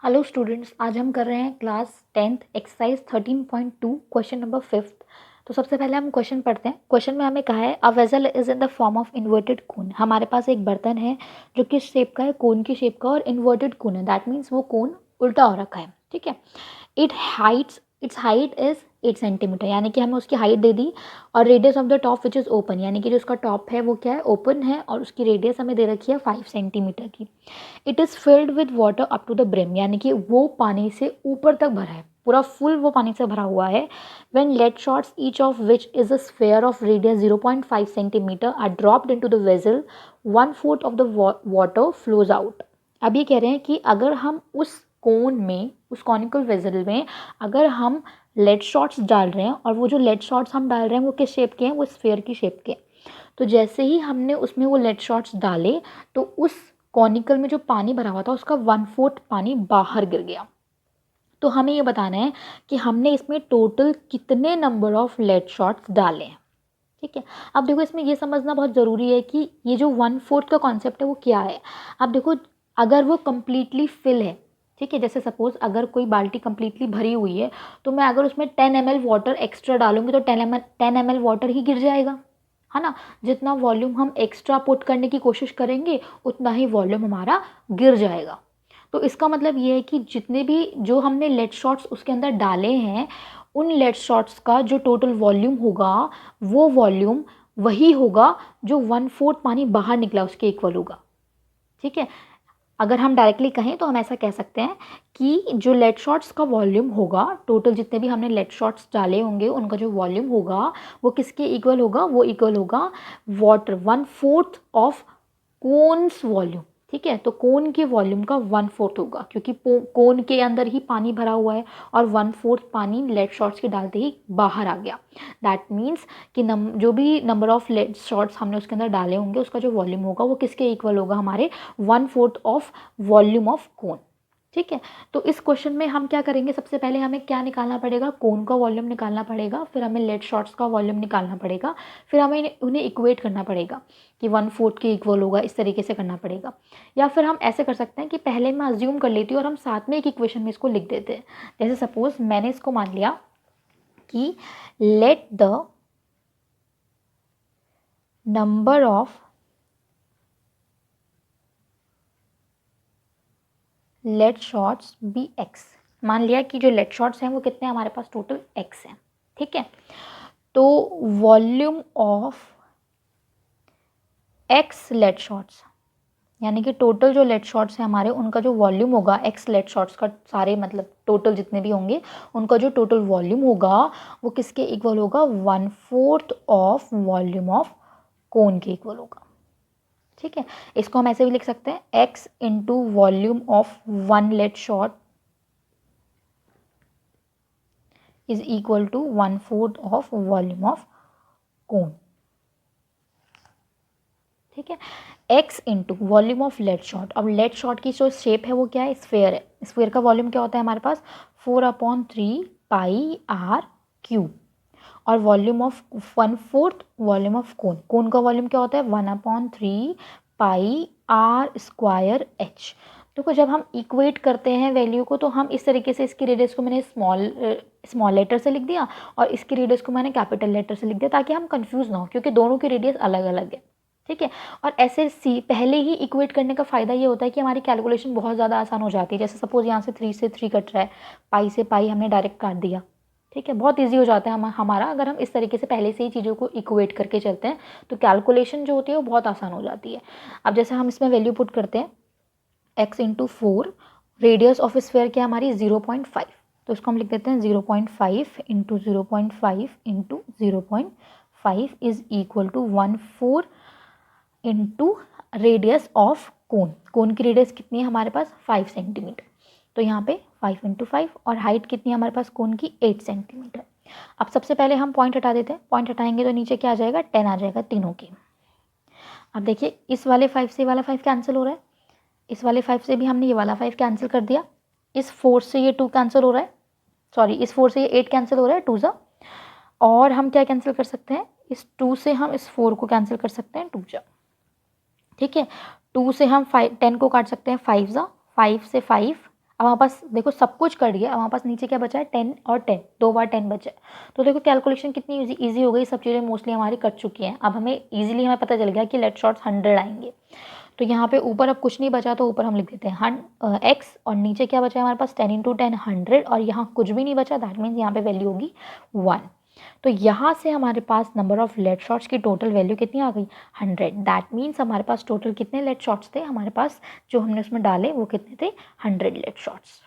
Hello students, आज हम कर रहे हैं class 10th exercise 13.2 question number 5th। तो सबसे पहले हम क्वेश्चन पढ़ते हैं। क्वेश्चन में हमें कहा है a vessel is in the form of inverted कोन। हमारे पास एक बर्तन है जो किस शेप का है, कोन की शेप का, और इन्वर्टेड कोन है, दैट मीन्स वो कोन उल्टा हो रखा है। ठीक है। इट्स हाइट इज 8 सेंटीमीटर, यानी कि हमें उसकी हाइट दे दी, और radius of the top which is open, यानी कि जो उसका टॉप है वो क्या है, ओपन है, और उसकी रेडियस हमें दे रखी है 5 सेंटीमीटर की। It is filled with water up to the brim, यानी कि वो पानी से ऊपर तक भरा है, पूरा फुल वो पानी से भरा हुआ है। When lead shots each of which is a sphere of radius 0.5 centimetre are dropped into the vessel, 1/4 of the water flows out. अब ये कह रहे हैं कि अगर हम उस कोन में, उस कॉनिकल वेसल में अगर हम लेड शॉट्स डाल रहे हैं, और वो जो लेड शॉट्स हम डाल रहे हैं वो किस शेप के हैं, वो स्फेयर की शेप के। तो जैसे ही हमने उसमें वो लेड शॉट्स डाले तो उस कॉनिकल में जो पानी भरा हुआ था उसका 1/4 पानी बाहर गिर गया। तो हमें ये बताना है कि हमने इसमें टोटल कितने नंबर ऑफ लेड शॉट्स डाले हैं। ठीक है। अब देखो, इसमें ये समझना बहुत ज़रूरी है कि ये जो 1/4 का कॉन्सेप्ट है वो क्या है। अब देखो, अगर वो कम्प्लीटली फिल है, ठीक है, जैसे सपोज अगर कोई बाल्टी कम्प्लीटली भरी हुई है, तो मैं अगर उसमें 10 ml वाटर एक्स्ट्रा डालूंगी तो 10 ml वाटर ही गिर जाएगा, है ना। जितना वॉल्यूम हम एक्स्ट्रा पुट करने की कोशिश करेंगे उतना ही वॉल्यूम हमारा गिर जाएगा। तो इसका मतलब ये है कि जितने भी जो हमने लेड शॉट्स उसके अंदर डाले हैं, उन लेड शॉट्स का जो टोटल वॉल्यूम होगा वो वॉल्यूम वही होगा जो 1/4 पानी बाहर निकला उसके इक्वल होगा। ठीक है। अगर हम डायरेक्टली कहें तो हम ऐसा कह सकते हैं कि जो लेड शॉट्स का वॉल्यूम होगा, टोटल जितने भी हमने लेड शॉट्स डाले होंगे उनका जो वॉल्यूम होगा वो किसके इक्वल होगा, वो इक्वल होगा वाटर 1/4 ऑफ कोन्स वॉल्यूम। ठीक है। तो कोन के वॉल्यूम का 1/4 होगा, क्योंकि कोन के अंदर ही पानी भरा हुआ है और 1/4 पानी लेड शॉट्स के डालते ही बाहर आ गया। दैट मीन्स कि जो भी नंबर ऑफ लेड शॉट्स हमने उसके अंदर डाले होंगे उसका जो वॉल्यूम होगा वो किसके इक्वल होगा, हमारे 1/4 ऑफ वॉल्यूम ऑफ कोन। ठीक है। तो इस क्वेश्चन में हम क्या करेंगे, सबसे पहले हमें क्या निकालना पड़ेगा, कोन का वॉल्यूम निकालना पड़ेगा, फिर हमें लेड शॉट्स का वॉल्यूम निकालना पड़ेगा, फिर हमें उन्हें इक्वेट करना पड़ेगा कि 1/4 के इक्वल होगा, इस तरीके से करना पड़ेगा। या फिर हम ऐसे कर सकते हैं कि पहले मैं अज्यूम कर लेती हूँ और हम साथ में एक इक्वेशन में इसको लिख देते हैं। जैसे सपोज मैंने इसको मान लिया कि let the number of lead shots be x. मान लिया कि जो लेड शॉट्स हैं वो कितने हैं, हमारे पास टोटल एक्स हैं। ठीक है। तो volume of x lead shots, यानी कि टोटल जो लेड शॉट्स हैं हमारे, उनका जो वॉल्यूम होगा एक्स लेड शॉट्स का, सारे मतलब टोटल जितने भी होंगे उनका जो टोटल वॉल्यूम होगा वो किसके इक्वल होगा, 1/4 ऑफ वॉल्यूम ऑफ कोन के इक्वल होगा। ठीक है। इसको हम ऐसे भी लिख सकते हैं, x into volume of one lead shot is equal to 1/4 of volume of cone. ठीक है। x into volume of lead shot. अब लेड शॉट की जो शेप है वो क्या है, स्फेयर है। स्फेयर का वॉल्यूम क्या होता है हमारे पास, 4/3 पाई आर क्यूब। और volume of 1/4 volume of cone, cone का वॉल्यूम क्या होता है, 1/3 पाई आर स्क्वायर एच। देखो, जब हम इक्वेट करते हैं वैल्यू को तो हम इस तरीके से, इसकी रेडियस को मैंने स्मॉल लेटर से लिख दिया और इसकी रेडियस को मैंने कैपिटल लेटर से लिख दिया, ताकि हम कंफ्यूज ना हो, क्योंकि दोनों की रेडियस अलग अलग है। ठीक है। और ऐसे पहले ही इक्वेट करने का फ़ायदा ये होता है कि हमारी कैलकुलेशन बहुत ज़्यादा आसान हो जाती है। जैसे सपोज यहाँ से 3 से 3 कट रहा है, पाई से पाई हमने डायरेक्ट काट दिया। ठीक है। बहुत ईजी हो जाता है हमारा, अगर हम इस तरीके से पहले से ही चीज़ों को इक्वेट करके चलते हैं तो कैलकुलेशन जो होती है वो बहुत आसान हो जाती है। अब जैसे हम इसमें वैल्यू पुट करते हैं, x into 4, radius of sphere क्या हमारी 0.5, तो इसको हम लिख देते हैं 0.5 into 0.5 into 0.5 is equal to 1/4 into radius of cone. Cone की रेडियस कितनी है हमारे पास, 5 सेंटीमीटर। तो यहाँ पे 5 इंटू 5, और हाइट कितनी है हमारे पास कोन की, 8 सेंटीमीटर। अब सबसे पहले हम पॉइंट हटा देते हैं, पॉइंट हटाएंगे तो नीचे क्या आ जाएगा, 10 आ जाएगा तीनों की। अब देखिए, इस वाले 5 से वाला 5 कैंसिल हो रहा है, इस वाले 5 से भी हमने ये वाला 5 कैंसिल कर दिया, इस 4 से ये 2 कैंसिल हो रहा है, सॉरी इस 4 से ये 8 कैंसिल हो रहा है, 2 ज़ा। और हम क्या कैंसिल कर सकते हैं, इस 2 से हम इस 4 को कैंसिल कर सकते हैं, 2 ज़ा। ठीक है। 2 से हम 10 को काट सकते हैं, 5 ज़ा, 5 से 5। अब हमारे पास देखो सब कुछ कट गया, अब हमारे पास नीचे क्या बचा है 10 और 10, 2 बार 10 बचा है। तो देखो कैलकुलेशन कितनी ईजी हो गई, सब चीज़ें मोस्टली हमारी कट चुकी हैं। अब हमें ईजिली हमें पता चल गया कि लेट शॉर्ट्स 100 आएंगे। तो यहाँ पे ऊपर अब कुछ नहीं बचा, तो ऊपर हम लिख देते हैं एक्स, और नीचे क्या बचा है हमारे पास 10 × 10 100, और यहाँ कुछ भी नहीं बचा, दैट मीन्स यहाँ पे वैल्यू होगी 1। तो यहाँ से हमारे पास नंबर ऑफ लेट शॉट्स की टोटल वैल्यू कितनी आ गई 100। दैट मीन्स हमारे पास टोटल कितने लेट शॉट्स थे, हमारे पास जो हमने उसमें डाले वो कितने थे 100 लेट शॉट्स।